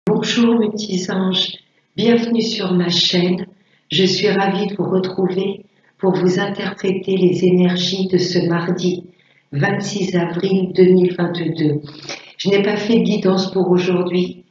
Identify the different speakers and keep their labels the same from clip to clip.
Speaker 1: Bonjour mes petits anges, bienvenue sur ma chaîne. Je suis ravie de vous retrouver pour vous interpréter les énergies de ce mardi 26 avril 2022. Je n'ai pas fait de guidance pour aujourd'hui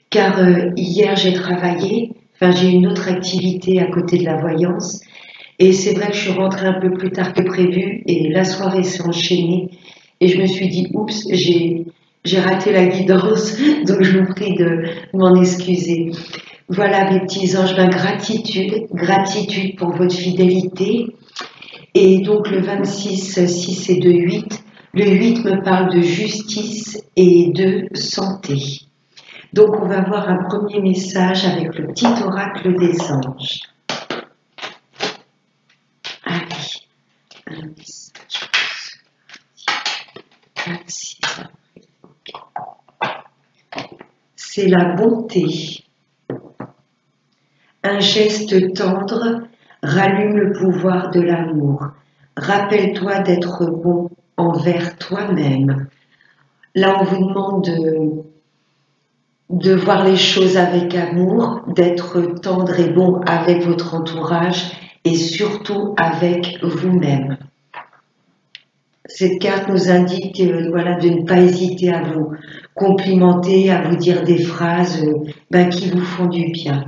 Speaker 1: car hier j'ai travaillé, j'ai une autre activité à côté de la voyance et c'est vrai que je suis rentrée un peu plus tard que prévu et la soirée s'est enchaînée et je me suis dit oups, j'ai raté la guidance, donc je vous prie de m'en excuser. Voilà mes petits anges, gratitude pour votre fidélité. Et donc le 26, 6 et 2, 8, le 8 me parle de justice et de santé. Donc on va voir un premier message avec le petit oracle des anges. Allez, un message. 26 avril. C'est la bonté. Un geste tendre rallume le pouvoir de l'amour. Rappelle-toi d'être bon envers toi-même. Là, on vous demande de voir les choses avec amour, d'être tendre et bon avec votre entourage et surtout avec vous-même. Cette carte nous indique de ne pas hésiter à vous complimenter, à vous dire des phrases qui vous font du bien.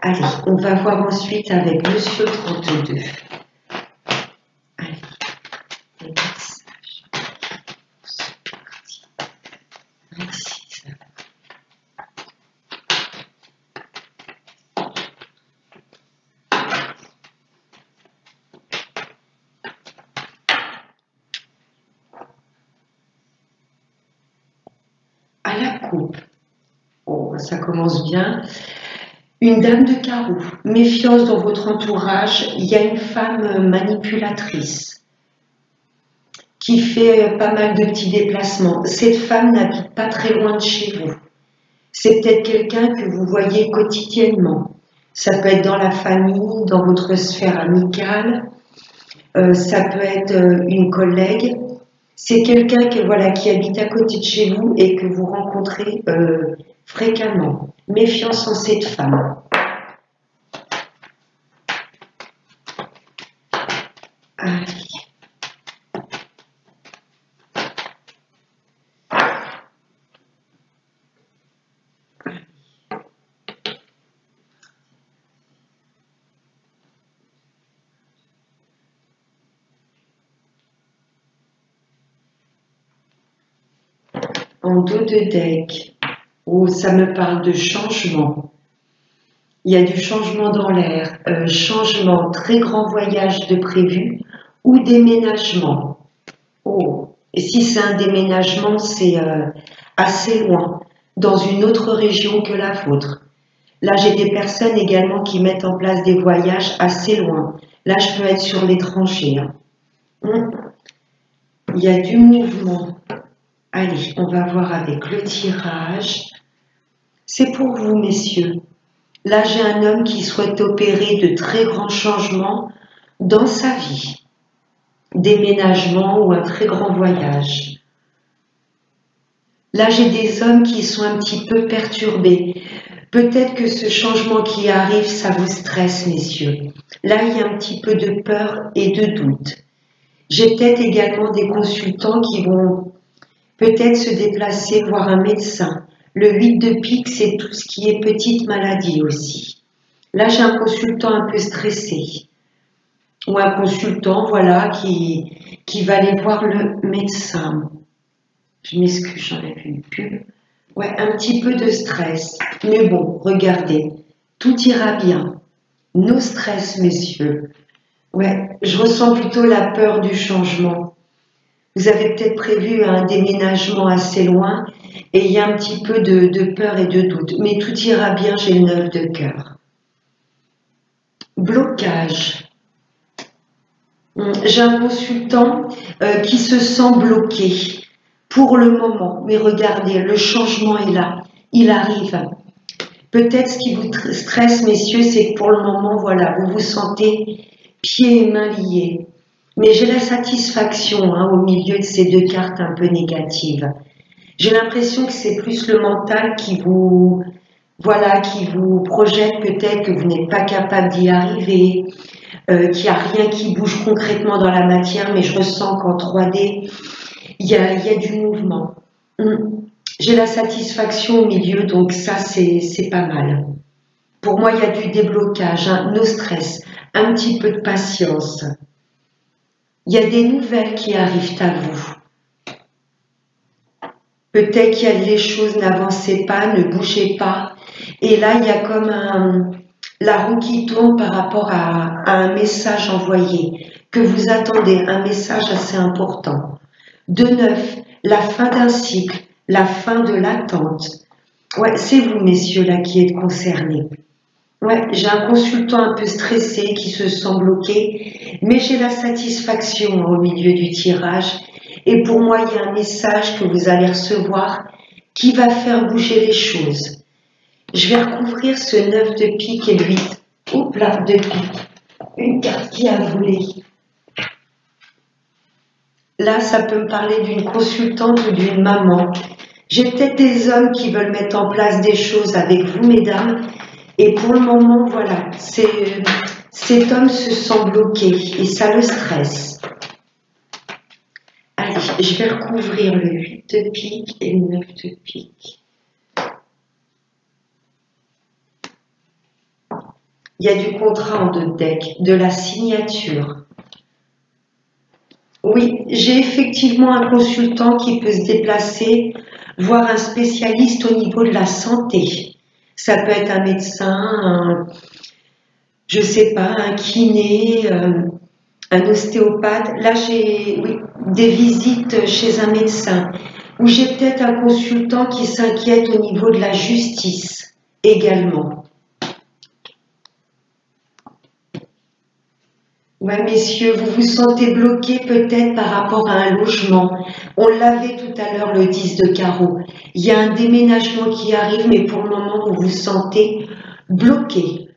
Speaker 1: Allez, on va voir ensuite avec Monsieur 32. Allez, les messages. C'est parti. 26. À la coupe. Oh, ça commence bien. Une dame de carreau, méfiance dans votre entourage, il y a une femme manipulatrice qui fait pas mal de petits déplacements. Cette femme n'habite pas très loin de chez vous. C'est peut-être quelqu'un que vous voyez quotidiennement. Ça peut être dans la famille, dans votre sphère amicale, ça peut être une collègue. C'est quelqu'un qui habite à côté de chez vous et que vous rencontrez fréquemment. Méfiance en cette femme. Allez. En dos de deck, oh, ça me parle de changement. Il y a du changement dans l'air, changement, très grand voyage de prévu ou déménagement. Oh, et si c'est un déménagement, c'est assez loin, dans une autre région que la vôtre. Là, j'ai des personnes également qui mettent en place des voyages assez loin. Là, je peux être sur l'étranger. Il y a du mouvement. Allez, on va voir avec le tirage. C'est pour vous, messieurs. Là, j'ai un homme qui souhaite opérer de très grands changements dans sa vie. Déménagement ou un très grand voyage. Là, j'ai des hommes qui sont un petit peu perturbés. Peut-être que ce changement qui arrive, ça vous stresse, messieurs. Là, il y a un petit peu de peur et de doute. J'ai peut-être également des consultants qui vont peut-être se déplacer, voir un médecin. Le 8 de pique, c'est tout ce qui est petite maladie aussi. Là, j'ai un consultant un peu stressé. Ou un consultant, qui va aller voir le médecin. Je m'excuse, j'enlève une pub. Ouais, un petit peu de stress. Mais bon, regardez, tout ira bien. No stress, messieurs. Ouais, je ressens plutôt la peur du changement. Vous avez peut-être prévu un déménagement assez loin et il y a un petit peu de peur et de doute. Mais tout ira bien, j'ai le 9 de cœur. Blocage. J'ai un consultant qui se sent bloqué pour le moment. Mais regardez, le changement est là. Il arrive. Peut-être ce qui vous stresse, messieurs, c'est que pour le moment, vous vous sentez pieds et mains liés. Mais j'ai la satisfaction au milieu de ces deux cartes un peu négatives. J'ai l'impression que c'est plus le mental qui vous, voilà, qui vous projette peut-être que vous n'êtes pas capable d'y arriver, qu'il n'y a rien qui bouge concrètement dans la matière, mais je ressens qu'en 3D, il y a du mouvement. J'ai la satisfaction au milieu, donc ça, c'est pas mal. Pour moi, il y a du déblocage, no stress, un petit peu de patience. Il y a des nouvelles qui arrivent à vous. Peut-être que les choses n'avançaient pas, ne bougeaient pas. Et là, il y a comme la roue qui tourne par rapport à un message envoyé, que vous attendez, un message assez important. De neuf, la fin d'un cycle, la fin de l'attente. Ouais, c'est vous, messieurs, là, qui êtes concernés. Ouais, j'ai un consultant un peu stressé qui se sent bloqué, mais j'ai la satisfaction au milieu du tirage. Et pour moi, il y a un message que vous allez recevoir qui va faire bouger les choses. Je vais recouvrir ce 9 de pique et le 8. Oups là, de pique. Une carte qui a volé. Là, ça peut me parler d'une consultante ou d'une maman. J'ai peut-être des hommes qui veulent mettre en place des choses avec vous, mesdames. Et pour le moment, voilà, cet homme se sent bloqué et ça le stresse. Allez, je vais recouvrir le 8 de pique et le 9 de pique. Il y a du contrat en 2 decks, de la signature. Oui, j'ai effectivement un consultant qui peut se déplacer, voir un spécialiste au niveau de la santé. Ça peut être un médecin, je sais pas, un kiné, un ostéopathe. Là, j'ai des visites chez un médecin. Ou j'ai peut-être un consultant qui s'inquiète au niveau de la justice également. Ouais, messieurs, vous vous sentez bloqué peut-être par rapport à un logement. On l'avait tout à l'heure, le 10 de carreau. Il y a un déménagement qui arrive, mais pour le moment, vous vous sentez bloqué.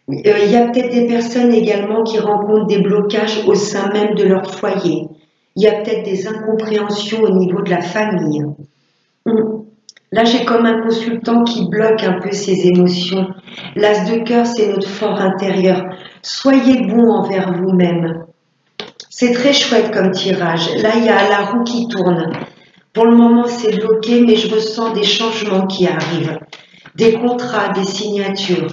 Speaker 1: Il y a peut-être des personnes également qui rencontrent des blocages au sein même de leur foyer. Il y a peut-être des incompréhensions au niveau de la famille. Là, j'ai comme un consultant qui bloque un peu ses émotions. L'as de cœur, c'est notre fort intérieur. Soyez bon envers vous-même. C'est très chouette comme tirage. Là, il y a la roue qui tourne. Pour le moment, c'est bloqué, mais je ressens des changements qui arrivent. Des contrats, des signatures.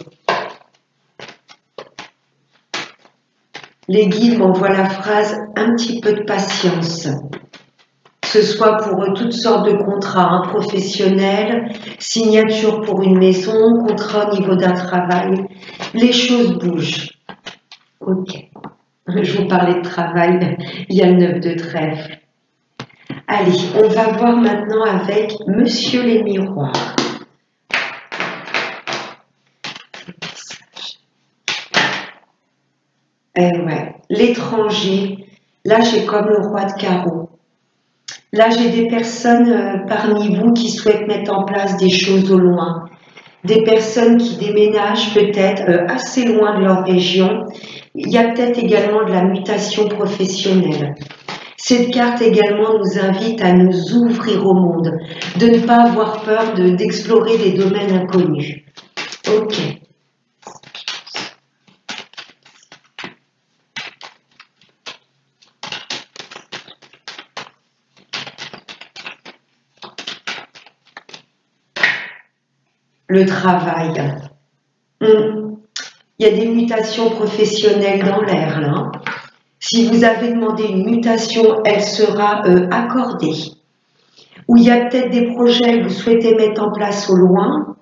Speaker 1: Les guides m'envoient la phrase « un petit peu de patience ». Que ce soit pour toutes sortes de contrats professionnels, signature pour une maison, contrat au niveau d'un travail. Les choses bougent. Ok. Je vous parlais de travail, il y a le 9 de trèfle. Allez, on va voir maintenant avec Monsieur les miroirs. Ouais, l'étranger. Là, j'ai comme le roi de carreau. Là, j'ai des personnes parmi vous qui souhaitent mettre en place des choses au loin. Des personnes qui déménagent peut-être assez loin de leur région. Il y a peut-être également de la mutation professionnelle. Cette carte également nous invite à nous ouvrir au monde, de ne pas avoir peur d'explorer des domaines inconnus. Ok. Le travail. Il y a des mutations professionnelles dans l'air, là. Si vous avez demandé une mutation, elle sera accordée. Ou il y a peut-être des projets que vous souhaitez mettre en place au loin,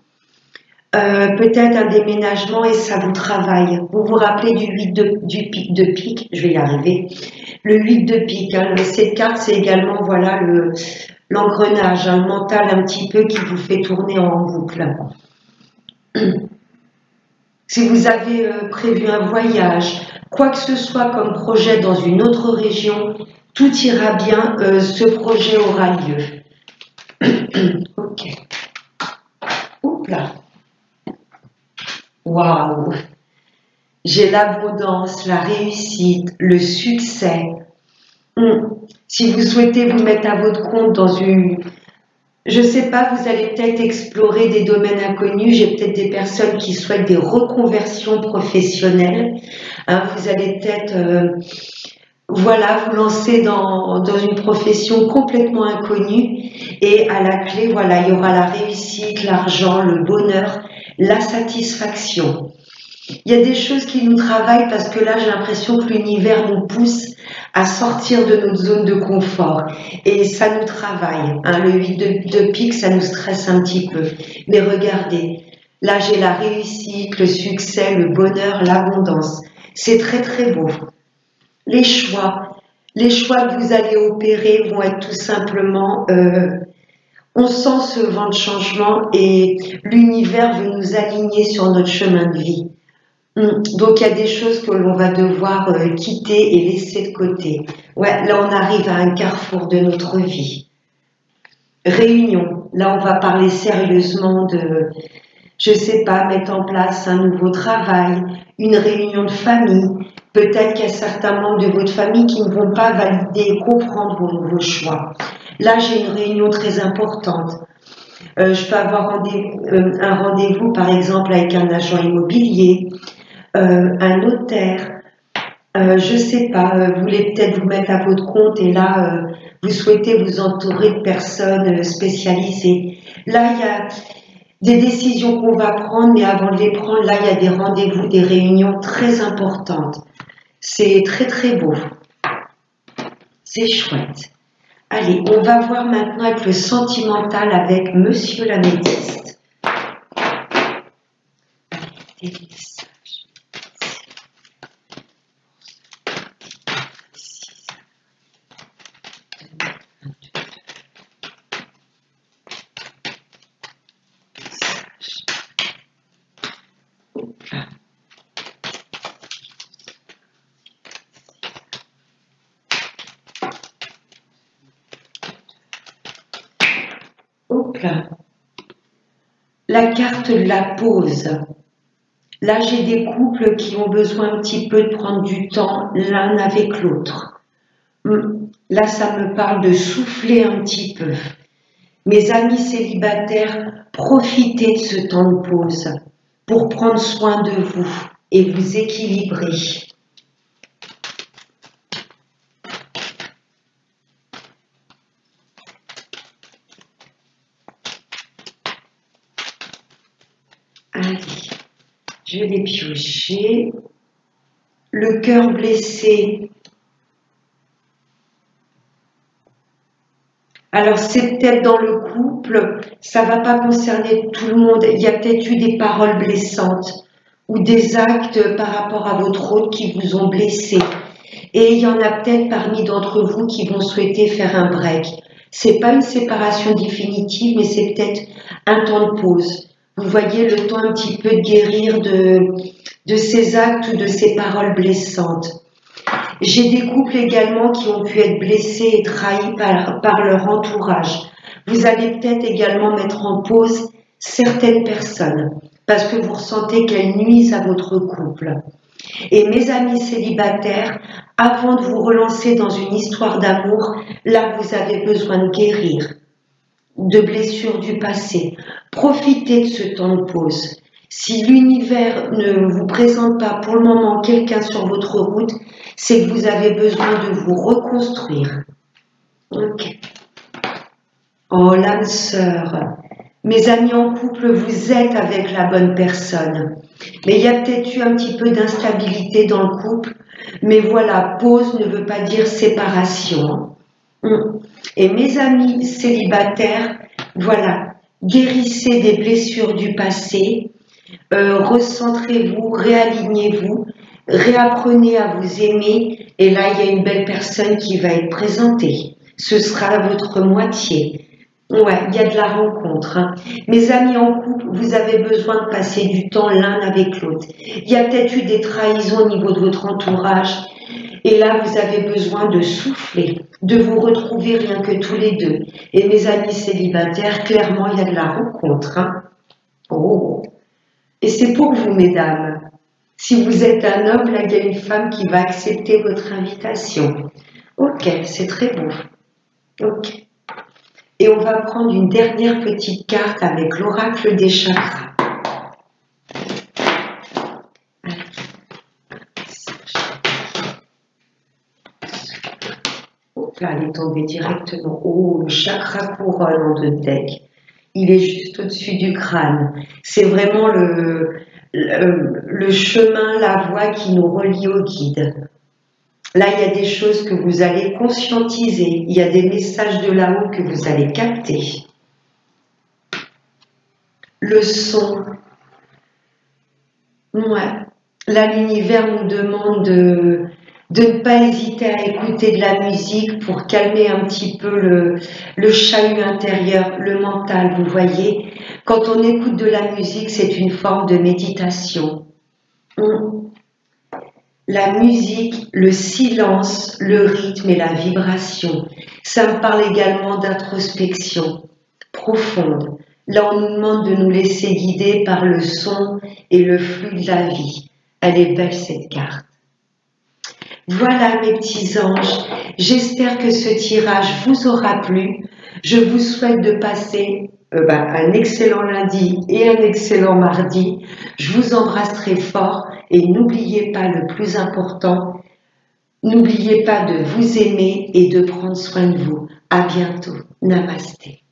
Speaker 1: peut-être un déménagement et ça vous travaille. Vous vous rappelez du 8 de pique, je vais y arriver. Le 8 de pique, hein, cette carte, c'est également voilà, l'engrenage, le mental un petit peu qui vous fait tourner en boucle. Si vous avez prévu un voyage, quoi que ce soit comme projet dans une autre région, tout ira bien, ce projet aura lieu. Ok. Oups là. Waouh. J'ai l'abondance, la réussite, le succès. Si vous souhaitez vous mettre à votre compte dans une Je sais pas, vous allez peut-être explorer des domaines inconnus. J'ai peut-être des personnes qui souhaitent des reconversions professionnelles. Hein, vous allez peut-être, voilà, vous lancer dans une profession complètement inconnue. Et à la clé, voilà, il y aura la réussite, l'argent, le bonheur, la satisfaction. Il y a des choses qui nous travaillent parce que là, j'ai l'impression que l'univers nous pousse à sortir de notre zone de confort. Et ça nous travaille. Hein. Le 8 de pique, ça nous stresse un petit peu. Mais regardez, là, j'ai la réussite, le succès, le bonheur, l'abondance. C'est très, très beau. Les choix que vous allez opérer vont être tout simplement... on sent ce vent de changement et l'univers veut nous aligner sur notre chemin de vie. Donc il y a des choses que l'on va devoir quitter et laisser de côté. Ouais, là on arrive à un carrefour de notre vie. Réunion, là on va parler sérieusement de, je sais pas, mettre en place un nouveau travail, une réunion de famille. Peut-être qu'il y a certains membres de votre famille qui ne vont pas valider et comprendre vos nouveaux choix. Là j'ai une réunion très importante. Je peux avoir un rendez-vous par exemple avec un agent immobilier, un notaire, je sais pas, vous voulez peut-être vous mettre à votre compte et là, vous souhaitez vous entourer de personnes spécialisées. Là, il y a des décisions qu'on va prendre, mais avant de les prendre, là, il y a des rendez-vous, des réunions très importantes. C'est très, très beau. C'est chouette. Allez, on va voir maintenant avec le sentimental avec Monsieur l'améthyste. Hop là. La carte de la pause. Là, j'ai des couples qui ont besoin un petit peu de prendre du temps l'un avec l'autre. Là, ça me parle de souffler un petit peu. Mes amis célibataires, profitez de ce temps de pause pour prendre soin de vous et vous équilibrer. Allez, je vais piocher. Le cœur blessé. Alors c'est peut-être dans le couple, ça va pas concerner tout le monde. Il y a peut-être eu des paroles blessantes ou des actes par rapport à votre autre qui vous ont blessé. Et il y en a peut-être parmi d'entre vous qui vont souhaiter faire un break. C'est pas une séparation définitive, mais c'est peut-être un temps de pause. Vous voyez, le temps un petit peu de guérir de ces actes ou de ces paroles blessantes. J'ai des couples également qui ont pu être blessés et trahis par leur entourage. Vous allez peut-être également mettre en pause certaines personnes parce que vous ressentez qu'elles nuisent à votre couple. Et mes amis célibataires, avant de vous relancer dans une histoire d'amour, là vous avez besoin de guérir de blessures du passé. Profitez de ce temps de pause. Si l'univers ne vous présente pas pour le moment quelqu'un sur votre route, c'est que vous avez besoin de vous reconstruire. Ok. Oh, l'âme sœur. Mes amis en couple, vous êtes avec la bonne personne. Mais il y a peut-être eu un petit peu d'instabilité dans le couple. Mais voilà, pause ne veut pas dire séparation. Et mes amis célibataires, voilà, guérissez des blessures du passé, recentrez-vous, réalignez-vous, réapprenez à vous aimer, et là il y a une belle personne qui va être présentée. Ce sera votre moitié. Ouais, il y a de la rencontre. Hein. Mes amis en couple, vous avez besoin de passer du temps l'un avec l'autre. Il y a peut-être eu des trahisons au niveau de votre entourage. Et là, vous avez besoin de souffler, de vous retrouver rien que tous les deux. Et mes amis célibataires, clairement, il y a de la rencontre. Hein. Oh. Et c'est pour vous, mesdames. Si vous êtes un homme, là, il y a une femme qui va accepter votre invitation. Ok, c'est très beau. Ok. Et on va prendre une dernière petite carte avec l'oracle des chakras. Là, elle est tombée directement. Oh, le chakra couronne en 2 decks. Il est juste au-dessus du crâne. C'est vraiment le chemin, la voie qui nous relie au guide. Là, il y a des choses que vous allez conscientiser. Il y a des messages de là-haut que vous allez capter. Le son. Ouais. Là, l'univers nous demande de ne pas hésiter à écouter de la musique pour calmer un petit peu le chahut intérieur, le mental, vous voyez. Quand on écoute de la musique, c'est une forme de méditation. La musique, le silence, le rythme et la vibration. Ça me parle également d'introspection profonde. Là, on nous demande de nous laisser guider par le son et le flux de la vie. Elle est belle, cette carte. Voilà, mes petits anges. J'espère que ce tirage vous aura plu. Je vous souhaite de passer un excellent lundi et un excellent mardi. Je vous embrasse très fort et n'oubliez pas le plus important, n'oubliez pas de vous aimer et de prendre soin de vous. À bientôt. Namasté.